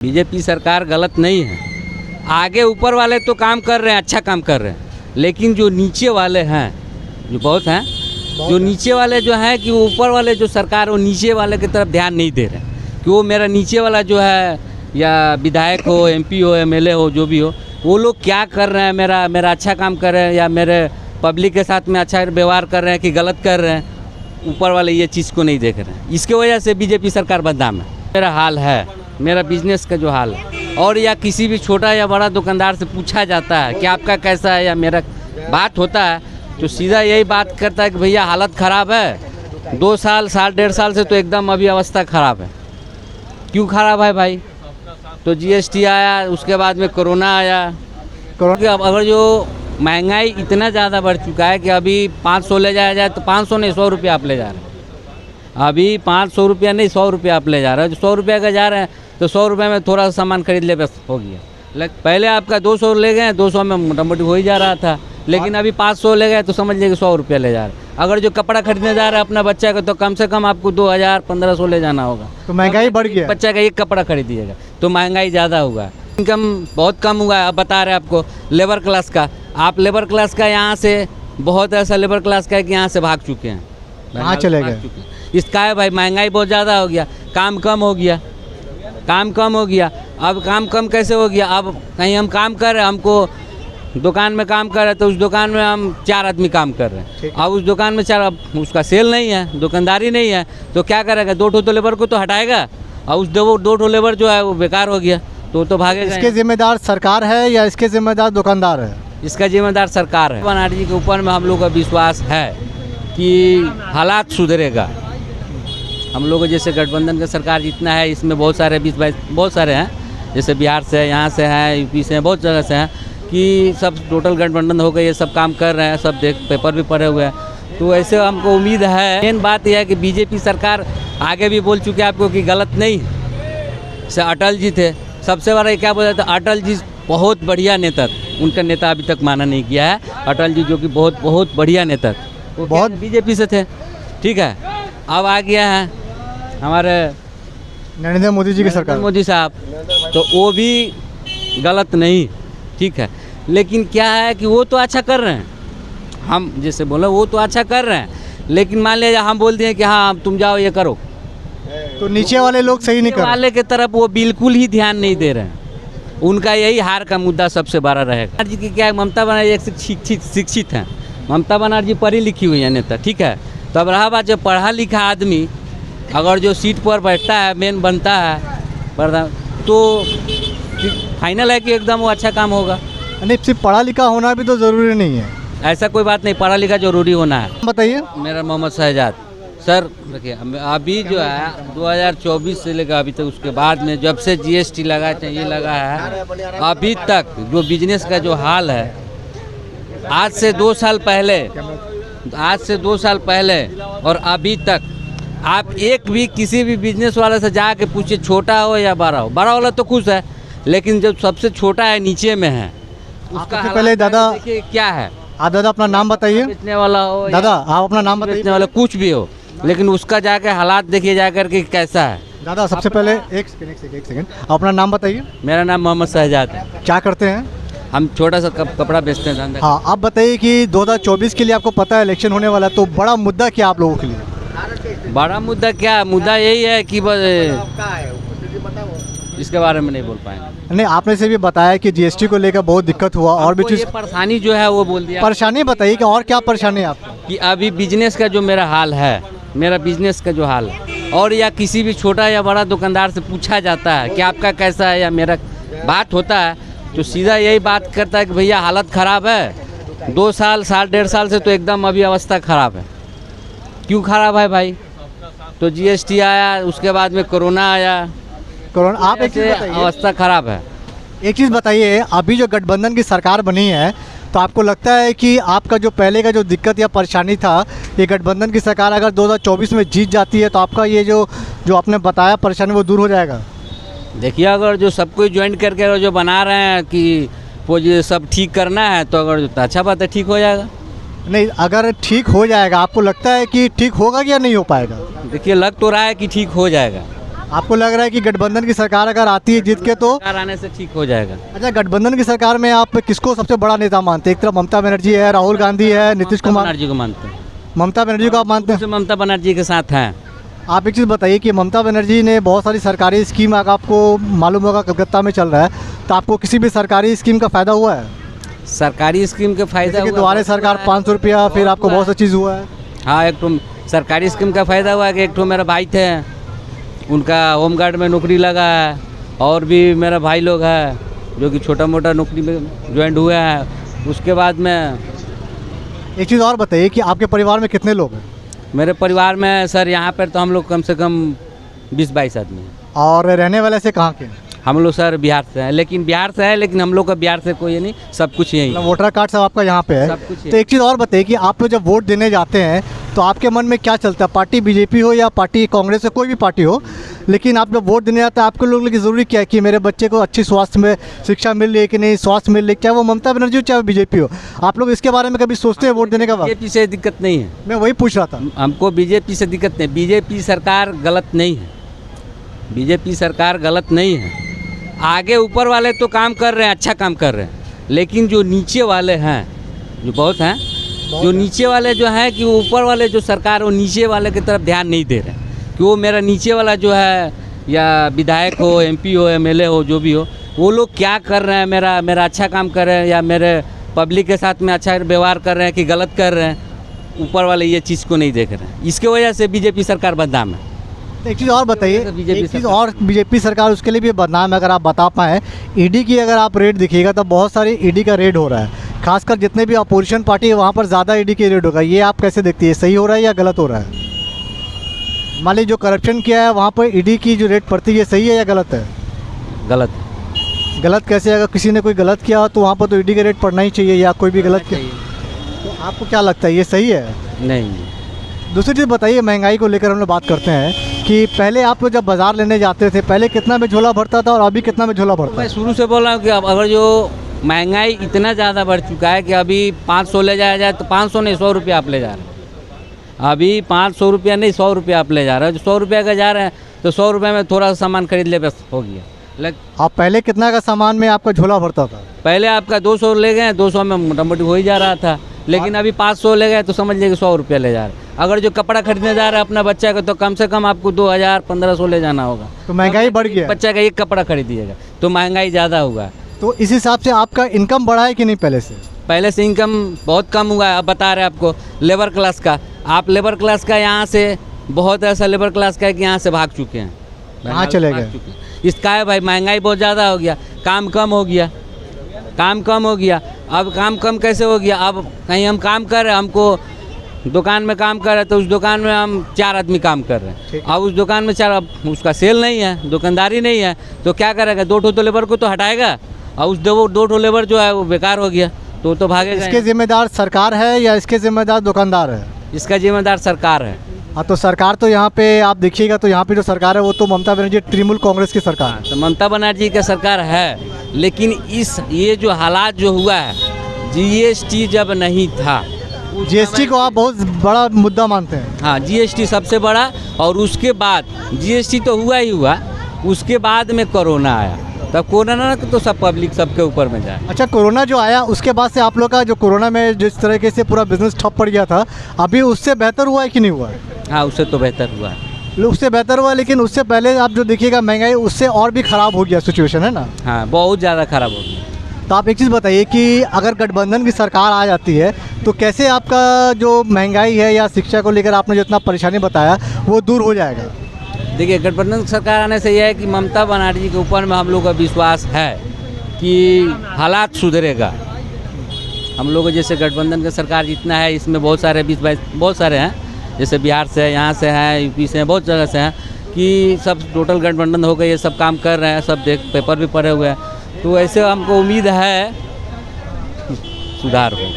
BJP सरकार गलत नहीं है। आगे ऊपर वाले तो काम कर रहे हैं, अच्छा काम कर रहे हैं, लेकिन जो नीचे वाले हैं, जो बहुत हैं, जो नीचे वाले जो हैं कि ऊपर वाले जो सरकार वो नीचे वाले की तरफ ध्यान नहीं दे रहे कि वो मेरा नीचे वाला जो है या विधायक हो, एमपी हो, एमएलए हो, जो भी हो, वो लोग क्या कर रहे हैं, मेरा अच्छा काम कर रहे हैं या मेरे पब्लिक के साथ में अच्छा व्यवहार कर रहे हैं कि गलत कर रहे हैं। ऊपर वाले ये चीज़ को नहीं देख रहे हैं, इसके वजह से बीजेपी सरकार बदनाम है। मेरा हाल है, मेरा बिजनेस का जो हाल है, और या किसी भी छोटा या बड़ा दुकानदार से पूछा जाता है कि आपका कैसा है या मेरा बात होता है तो सीधा यही बात करता है कि भैया हालत ख़राब है, 2 साल, साल 1.5 साल से तो एकदम अभी अवस्था ख़राब है। क्यों ख़राब है भाई? तो जीएसटी आया, उसके बाद में कोरोना आया। कोरोना अगर जो महंगाई इतना ज़्यादा बढ़ चुका है कि अभी 500 ले जाया जाए तो 500 नहीं 100 रुपया आप ले जा रहे हैं। अभी 500 रुपया नहीं 100 रुपया आप ले जा रहे हो। 100 रुपया का जा रहे हैं तो 100 रुपये में थोड़ा सा सामान खरीद ले बस हो गया। पहले आपका 200 ले गए, 200 में मोटा मोटी हो ही जा रहा था, लेकिन अभी 500 ले गए तो समझ लीजिए 100 रुपया ले जा रहे हैं। अगर जो कपड़ा खरीदने जा रहे हैं अपना बच्चा का तो कम से कम आपको 2000-1500 ले जाना होगा। तो महंगाई बढ़ गया। बच्चा का एक कपड़ा खरीदिएगा तो महंगाई ज़्यादा होगा। इनकम बहुत कम हुआ है। अब बता रहे हैं आपको लेबर क्लास का, आप लेबर क्लास का यहाँ से बहुत ऐसा लेबर क्लास का है कि यहाँ से भाग चुके हैं, कहाँ चले गए। इसका है भाई महंगाई बहुत ज़्यादा हो गया, काम कम हो गया, काम कम हो गया। अब काम कम कैसे हो गया? अब कहीं हम काम कर रहे हैं, हमको दुकान में काम कर रहे हैं तो उस दुकान में हम 4 आदमी काम कर रहे हैं। अब उस दुकान में 4, अब उसका सेल नहीं है, दुकानदारी नहीं है, तो क्या करेगा? 2 ठो लेबर को तो हटाएगा और उस 2 ठो लेबर जो है वो बेकार हो गया तो भागेगा। इसके जिम्मेदार सरकार है या इसके जिम्मेदार दुकानदार है? इसका जिम्मेदार सरकार है। बनर्जी के ऊपर में हम लोग का विश्वास है कि हालात सुधरेगा। हम लोग जैसे गठबंधन का सरकार जितना है इसमें बहुत सारे 20-22 बहुत सारे हैं, जैसे बिहार से, यहाँ से हैं, यूपी से हैं, बहुत जगह से हैं कि सब टोटल गठबंधन हो गए, ये सब काम कर रहे हैं, सब देख पेपर भी पढ़े हुए हैं। तो ऐसे हमको उम्मीद है। मेन बात यह है कि बीजेपी सरकार आगे भी बोल चुके आपको कि गलत नहीं। जैसे अटल जी थे, सबसे बड़ा क्या बोला था, अटल जी बहुत बढ़िया नेता, उनका नेता अभी तक माना नहीं किया है। अटल जी जो कि बहुत बढ़िया नेता, वो बहुत बीजेपी से थे, ठीक है। अब आ गया है हमारे नरेंद्र मोदी जी की सरकार, मोदी साहब, तो वो भी गलत नहीं, ठीक है। लेकिन क्या है कि वो तो अच्छा कर रहे हैं, हम जैसे बोले वो तो अच्छा कर रहे हैं, लेकिन मान लीजिए हम बोल दिए कि हाँ तुम जाओ ये करो, तो नीचे वाले लोग सही नहीं कर रहे। वाले की तरफ वो बिल्कुल ही ध्यान नहीं दे रहे हैं। उनका यही हार का मुद्दा सबसे बड़ा रहेगा। जी की क्या है, ममता बनर्जी एक शिक्षित हैं, ममता बनर्जी पढ़ी लिखी हुई है नेता, ठीक है। तो अब रहा बात, जो पढ़ा लिखा आदमी अगर जो सीट पर बैठता है, मेन बनता है, तो फाइनल है कि एकदम वो अच्छा काम होगा। नहीं, सिर्फ पढ़ा लिखा होना भी तो ज़रूरी नहीं है। ऐसा कोई बात नहीं, पढ़ा लिखा जरूरी होना है। बताइए। मेरा मोहम्मद शहजाद। सर देखिए, अभी जो है 2024 से लेकर अभी तक, उसके बाद में जब से जीएसटी लगा, ये लगा है, अभी तक जो बिजनेस का जो हाल है, आज से 2 साल पहले और अभी तक आप एक भी किसी भी बिजनेस वाले से जाके पूछिए, छोटा हो या बड़ा हो, बड़ा वाला तो खुश है, लेकिन जब सबसे छोटा है नीचे में है, उसका पहले दादा देखिए क्या है। आप दादा अपना नाम बताइए। बेचने वाला हो दादा, आप अपना नाम बताइए। बेचने वाला कुछ भी हो, लेकिन उसका जाके हालात देखिए जाकर के कैसा है। दादा सबसे पहले एक सेकंड अपना नाम बताइए। मेरा नाम मोहम्मद शहजाद है। क्या करते हैं? हम छोटा सा कपड़ा बेचते हैं, धंधा। हाँ, आप बताइए कि 2024 के लिए आपको पता है इलेक्शन होने वाला है, तो बड़ा मुद्दा क्या आप लोगों के लिए? बड़ा मुद्दा क्या? मुद्दा यही है कि इसके बारे में नहीं बोल पाएंगे। नहीं, आपने से भी बताया कि जीएसटी को लेकर बहुत दिक्कत हुआ और भी चीज़ परेशानी जो है वो बोल दिया। परेशानी बताइए कि और क्या परेशानी है आपको? कि अभी बिजनेस का जो मेरा हाल है, मेरा बिजनेस का जो हाल है, और या किसी भी छोटा या बड़ा दुकानदार से पूछा जाता है कि आपका कैसा है या मेरा बात होता है तो सीधा यही बात करता है कि भैया हालत ख़राब है, 2 साल, साल 1.5 साल से तो एकदम अभी अवस्था ख़राब है। क्यों ख़राब है भाई? तो जीएसटी आया, उसके बाद में कोरोना आया, कोरोना। आप एक चीज़ बताइए, अवस्था ख़राब है। एक चीज़ बताइए, अभी जो गठबंधन की सरकार बनी है, तो आपको लगता है कि आपका जो पहले का जो दिक्कत या परेशानी था, ये गठबंधन की सरकार अगर 2024 में जीत जाती है तो आपका ये जो आपने बताया परेशानी वो दूर हो जाएगा? देखिए, अगर जो सब कोई ज्वाइन करके जो बना रहे हैं कि वो ये सब ठीक करना है, तो अगर तो अच्छा बात है, ठीक हो जाएगा। नहीं, अगर ठीक हो जाएगा, आपको लगता है कि ठीक होगा या नहीं हो पाएगा? देखिए, लग तो रहा है कि ठीक हो जाएगा। आपको लग रहा है कि गठबंधन की सरकार अगर आती है जीत के तो सरकार आने से ठीक हो जाएगा। अच्छा, गठबंधन की सरकार में आप किसको सबसे बड़ा नेता मानते हैं? एक तरफ ममता बनर्जी है, राहुल गांधी है, नीतीश कुमार। बनर्जी को मानते हैं। ममता बनर्जी को आप मानते हैं? ममता बनर्जी के साथ हैं। आप एक चीज़ बताइए कि ममता बनर्जी ने बहुत सारी सरकारी स्कीम, अगर आपको मालूम होगा कलकत्ता में चल रहा है, तो आपको किसी भी सरकारी स्कीम का फ़ायदा हुआ है? सरकारी स्कीम के फायदा कि द्वारे सरकार 500 रुपया, फिर आपको बहुत सा चीज़ हुआ है? हाँ, एक तो सरकारी स्कीम का फ़ायदा हुआ कि एक तो मेरा भाई थे, उनका होमगार्ड में नौकरी लगा है, और भी मेरा भाई लोग है जो कि छोटा मोटा नौकरी में ज्वाइन हुआ है। उसके बाद में एक चीज़ और बताइए कि आपके परिवार में कितने लोग हैं? मेरे परिवार में सर यहाँ पर तो हम लोग कम से कम 20-22 आदमी हैं। और रहने वाले से कहाँ के हैं? हम लोग सर बिहार से हैं, लेकिन बिहार से है, लेकिन हम लोग का बिहार से कोई नहीं, सब कुछ यही है। वोटर कार्ड सब आपका यहाँ पे है? सब कुछ है। तो एक चीज़ और बताइए कि आप लोग जब वोट देने जाते हैं तो आपके मन में क्या चलता है? पार्टी बीजेपी हो या पार्टी कांग्रेस हो, कोई भी पार्टी हो, लेकिन आप जब वोट देने जाते हैं आपके लोगों की ज़रूरी क्या है कि मेरे बच्चे को अच्छी स्वास्थ्य में शिक्षा मिल रही है कि नहीं, स्वास्थ्य मिल रही है, चाहे वो ममता बनर्जी हो चाहे बीजेपी हो, आप लोग इसके बारे में कभी सोचते हैं वोट देने का वक्त? बीजेपी से दिक्कत नहीं है। मैं वही पूछ रहा था। हमको बीजेपी से दिक्कत नहीं, बीजेपी सरकार गलत नहीं है, बीजेपी सरकार गलत नहीं है। आगे ऊपर वाले तो काम कर रहे हैं, अच्छा काम कर रहे हैं, लेकिन जो नीचे वाले हैं, जो बहुत हैं, जो नीचे वाले जो हैं कि ऊपर वाले जो सरकार, वो नीचे वाले की तरफ ध्यान नहीं दे रहे हैं कि वो मेरा नीचे वाला जो है, या विधायक हो, एमपी हो, एमएलए हो, जो भी हो, वो लोग क्या कर रहे हैं, मेरा अच्छा काम कर रहे हैं या मेरे पब्लिक के साथ में अच्छा व्यवहार कर रहे हैं कि गलत कर रहे हैं। ऊपर वाले ये चीज़ को नहीं देख रहे हैं, इसके वजह से बीजेपी सरकार बदनाम है। एक चीज़ और बताइए, बीजेपी एक चीज़ और, बीजेपी सरकार उसके लिए भी बदनाम है। अगर आप बता पाएँ, ईडी की अगर आप रेट देखिएगा तो बहुत सारी ईडी का रेट हो रहा है, खासकर जितने भी अपोजिशन पार्टी है वहाँ पर ज़्यादा ईडी की रेट होगा। ये आप कैसे देखती है, सही हो रहा है या गलत हो रहा है? मान लीजिए जो करप्शन किया है वहाँ पर ईडी की जो रेट पड़ती है, सही है या गलत है? गलत। गलत कैसे? अगर किसी ने कोई गलत किया तो वहाँ पर तो ईडी का रेट पड़ना ही चाहिए, या कोई भी गलत किया तो आपको क्या लगता है ये सही है? नहीं। दूसरी चीज़ बताइए, महंगाई को लेकर हम लोग बात करते हैं कि पहले आप जब बाज़ार लेने जाते थे, पहले कितना में झोला भरता था और अभी कितना में झोला भरता मैं है? शुरू से बोल रहा हूँ कि अब अगर जो महंगाई इतना ज़्यादा बढ़ चुका है कि अभी 500 ले जाया जाए तो 500 नहीं 100 रुपया आप ले जा रहे हैं। अभी 500 रुपया नहीं 100 रुपया आप ले जा रहे हैं। जो 100 रुपया का जा रहे हैं तो 100 रुपये में थोड़ा सा सामान खरीद ले, बस हो गया। आप पहले कितना का सामान में आपका झोला भरता था? पहले आपका 200 ले गए, 200 में मोटा मोटी हो ही जा रहा था, लेकिन अभी 500 ले गए तो समझ लीजिए 100 रुपया ले जा रहे हैं। अगर जो कपड़ा खरीदने जा रहा है अपना बच्चा का, तो कम से कम आपको 2000-1500 ले जाना होगा। तो महंगाई बढ़ गया। बच्चा का एक कपड़ा खरीदिएगा तो महंगाई ज़्यादा होगा। तो इस हिसाब से आपका इनकम बढ़ा है कि नहीं पहले से? पहले से इनकम बहुत कम हुआ है। अब बता रहे हैं आपको लेबर क्लास का, आप लेबर क्लास का यहाँ से बहुत ऐसा लेबर क्लास का है कि यहाँ से भाग चुके हैं। कहाँ चले गए? इसका है भाई, महंगाई बहुत ज़्यादा हो गया, काम कम हो गया, काम कम हो गया। अब काम कम कैसे हो गया? अब कहीं हम काम कर रहे हैं, हमको दुकान में काम कर रहे हैं तो उस दुकान में हम 4 आदमी काम कर रहे हैं। अब उस दुकान में 4, अब उसका सेल नहीं है, दुकानदारी नहीं है, तो क्या करेगा? 2 तो लेबर को तो हटाएगा, और उस 2 लेबर जो है वो बेकार हो गया तो भागेगा। इसके जिम्मेदार सरकार है या इसके जिम्मेदार दुकानदार है? इसका जिम्मेदार सरकार है। हाँ, तो सरकार तो यहाँ पे आप देखिएगा तो यहाँ पे जो सरकार है वो तो ममता बनर्जी तृणमूल कांग्रेस की सरकार है। तो ममता बनर्जी की सरकार है, लेकिन ये जो हालात जो हुआ है, जीएसटी जब नहीं था, जीएसटी को आप बहुत बड़ा मुद्दा मानते हैं? हाँ, जीएसटी सबसे बड़ा, और उसके बाद जीएसटी तो हुआ ही हुआ, उसके बाद में कोरोना आया, तब कोरोना तो सब पब्लिक सबके ऊपर में जाए। अच्छा, कोरोना जो आया उसके बाद से आप लोग का जो कोरोना में जिस तरीके से पूरा बिजनेस ठप पड़ गया था, अभी उससे बेहतर हुआ है कि नहीं हुआ है? हाँ, उससे तो बेहतर हुआ है। उससे बेहतर हुआ, लेकिन उससे पहले आप जो देखिएगा महंगाई उससे और भी ख़राब हो गया सिचुएशन, है ना? हाँ, बहुत ज़्यादा ख़राब हो गया। तो आप एक चीज़ बताइए कि अगर गठबंधन की सरकार आ जाती है तो कैसे आपका जो महंगाई है या शिक्षा को लेकर आपने जितना परेशानी बताया वो दूर हो जाएगा? देखिए, गठबंधन सरकार आने से यह है कि ममता बनर्जी के ऊपर में हम लोग का विश्वास है कि हालात सुधरेगा। हम लोग जैसे गठबंधन की सरकार जितना है, इसमें बहुत सारे 20-22 बहुत सारे हैं, जैसे बिहार से है, यहाँ से हैं, यूपी से हैं, बहुत जगह से हैं, कि सब टोटल गठबंधन हो गए, ये सब काम कर रहे हैं, सब पेपर भी पढ़े हुए हैं, तो ऐसे हमको उम्मीद है सुधार हो।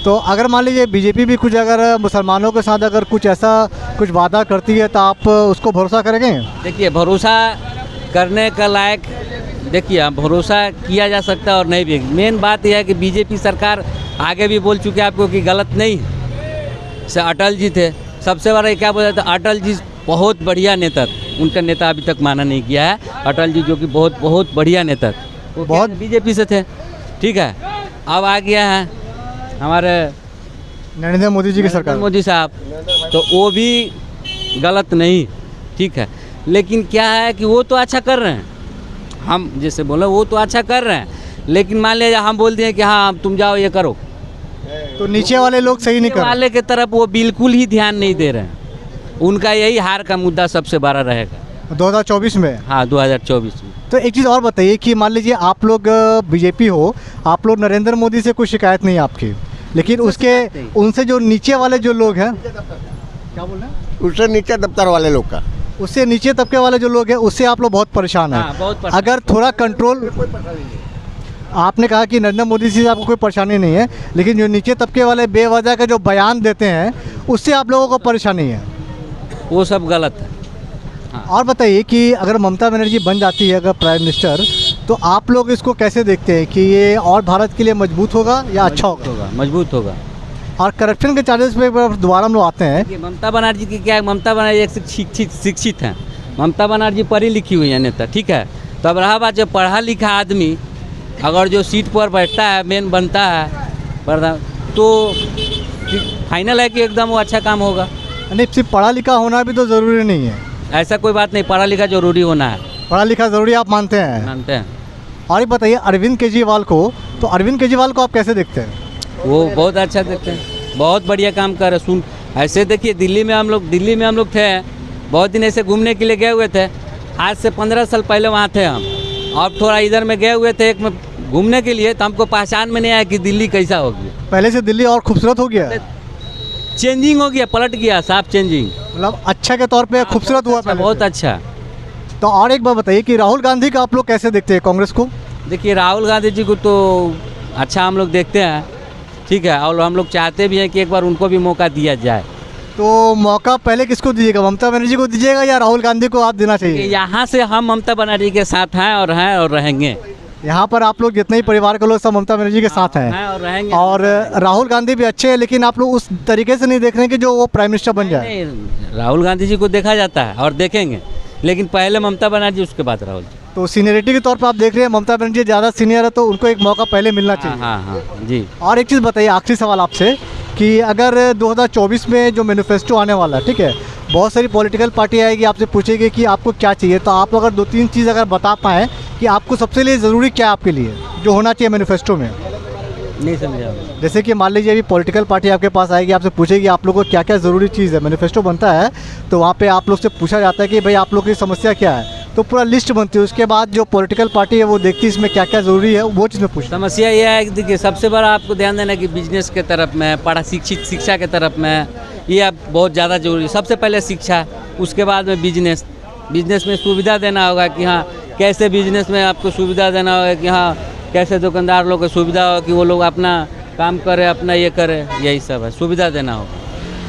तो अगर मान लीजिए बीजेपी भी कुछ अगर मुसलमानों के साथ अगर कुछ ऐसा कुछ वादा करती है तो आप उसको भरोसा करेंगे? देखिए, भरोसा करने का लायक, देखिए भरोसा किया जा सकता है और नहीं भी। मेन बात यह है कि बीजेपी सरकार आगे भी बोल चुके हैं आपको कि गलत नहीं है। जैसे अटल जी थे, सबसे बड़ा क्या बोला था, अटल जी बहुत बढ़िया नेता थे, उनका नेता अभी तक माना नहीं गया है। अटल जी जो कि बहुत बहुत बढ़िया नेता थे, वो बहुत बीजेपी से थे, ठीक है। अब आ गया है हमारे नरेंद्र मोदी जी की सरकार। मोदी साहब, तो वो भी गलत नहीं, ठीक है। लेकिन क्या है कि वो तो अच्छा कर रहे हैं, हम जैसे बोले वो तो अच्छा कर रहे हैं, लेकिन मान लीजिए हम बोल दिए कि हाँ तुम जाओ ये करो, तो नीचे वाले लोग सही नहीं कर रहे। वाले की तरफ वो बिल्कुल ही ध्यान नहीं दे रहे हैं। उनका यही हार का मुद्दा सबसे बड़ा रहेगा 2024 में। हाँ 2024 में। तो एक चीज़ और बताइए कि मान लीजिए आप लोग बीजेपी हो, आप लोग नरेंद्र मोदी से कोई शिकायत नहीं है आपकी, लेकिन उसके उनसे जो नीचे वाले जो लोग हैं, क्या बोल रहे हैं, उससे नीचे दफ्तर वाले लोग का, उससे नीचे तबके वाले जो लोग हैं उससे आप लोग बहुत परेशान हैं। हाँ, बहुत परेशान। अगर थोड़ा कंट्रोल, आपने कहा कि नरेंद्र मोदी से आपको कोई परेशानी नहीं है, लेकिन जो नीचे तबके वाले बेवजह का जो बयान देते हैं उससे आप लोगों को परेशानी है, वो सब गलत है। और बताइए कि अगर ममता बनर्जी बन जाती है अगर प्राइम मिनिस्टर, तो आप लोग इसको कैसे देखते हैं कि ये और भारत के लिए मजबूत होगा या अच्छा होगा? मजबूत होगा। और करप्शन के चार्जेस पे दोबारा हम लोग आते हैं। कि ममता बनर्जी की क्या है, ममता बनर्जी एक शिक्षित हैं, ममता बनर्जी पढ़ी लिखी हुई है नेता, ठीक है। तो अब रहा बात जो पढ़ा लिखा आदमी अगर जो सीट पर बैठता है, मेन बनता है प्रधान, तो फाइनल है कि एकदम वो अच्छा काम होगा। नहीं, सिर्फ पढ़ा लिखा होना भी तो ज़रूरी नहीं है। ऐसा कोई बात नहीं, पढ़ा लिखा जरूरी होना है, पढ़ा लिखा ज़रूरी आप मानते हैं? मानते हैं। और ये बताइए अरविंद केजरीवाल को, तो अरविंद केजरीवाल को आप कैसे देखते हैं? वो बहुत अच्छा देखते हैं, बहुत बढ़िया काम कर रहे। सुन ऐसे देखिए दिल्ली में हम लोग थे, बहुत दिन ऐसे घूमने के लिए गए हुए थे, आज से 15 साल पहले वहाँ थे हम। और थोड़ा इधर में गए हुए थे एक में घूमने के लिए, तो हमको पहचान में नहीं आया कि दिल्ली कैसा हो गया। पहले से दिल्ली और खूबसूरत हो गया है, चेंजिंग हो गया, पलट गया, साफ चेंजिंग, मतलब अच्छा के तौर पे खूबसूरत हुआ पहले बहुत से। अच्छा। तो और एक बात बताइए कि राहुल गांधी का आप लोग कैसे देखते हैं, कांग्रेस को? देखिए राहुल गांधी जी को तो अच्छा हम लोग देखते हैं, ठीक है, और हम लोग चाहते भी हैं कि एक बार उनको भी मौका दिया जाए। तो मौका पहले किसको दीजिएगा, ममता बनर्जी को दीजिएगा या राहुल गांधी को आप देना चाहिए? यहाँ से हम ममता बनर्जी के साथ हैं और रहेंगे। यहाँ पर आप लोग जितने ही परिवार के लोग सब ममता बनर्जी के साथ हैं और रहेंगे। और राहुल गांधी भी अच्छे हैं, लेकिन आप लोग उस तरीके से नहीं देख रहे हैं कि जो वो प्राइम मिनिस्टर बन जाए। नहीं, राहुल गांधी जी को देखा जाता है और देखेंगे, लेकिन पहले ममता बनर्जी, उसके बाद राहुल जी। तो सीनियरिटी के तौर पर आप देख रहे हैं ममता बनर्जी ज़्यादा सीनियर है, तो उनको एक मौका पहले मिलना चाहिए। हाँ जी। और एक चीज़ बताइए, आखिरी सवाल आपसे, कि अगर 2024 में जो मैनिफेस्टो आने वाला है, ठीक है, बहुत सारी पॉलिटिकल पार्टी आएगी, आपसे पूछेगी कि आपको क्या चाहिए, तो आप अगर 2-3 चीज़ अगर बता पाएँ कि आपको सबसे लिए ज़रूरी क्या आपके लिए जो होना चाहिए मैनिफेस्टो में। नहीं समझा। जैसे कि मान लीजिए अभी पॉलिटिकल पार्टी आपके पास आएगी, आपसे पूछेगी आप लोगों को क्या क्या ज़रूरी चीज़ है, मैनिफेस्टो बनता है तो वहाँ पे आप लोग से पूछा जाता है कि भाई आप लोग की समस्या क्या है, तो पूरा लिस्ट बनती है, उसके बाद जो पॉलिटिकल पार्टी है वो देखती है इसमें क्या क्या ज़रूरी है, वो चीज़ में पूछता है। समस्या यह है कि देखिए सबसे बड़ा आपको ध्यान देना है कि बिजनेस के तरफ में, शिक्षा के तरफ में, ये अब बहुत ज़्यादा जरूरी है। सबसे पहले शिक्षा, उसके बाद में बिजनेस में सुविधा देना होगा कि हाँ कैसे बिजनेस में आपको सुविधा देना होगा कि हाँ कैसे दुकानदार लोग को सुविधा हो कि वो लोग अपना काम करे, अपना ये करे, यही सब है, सुविधा देना होगा।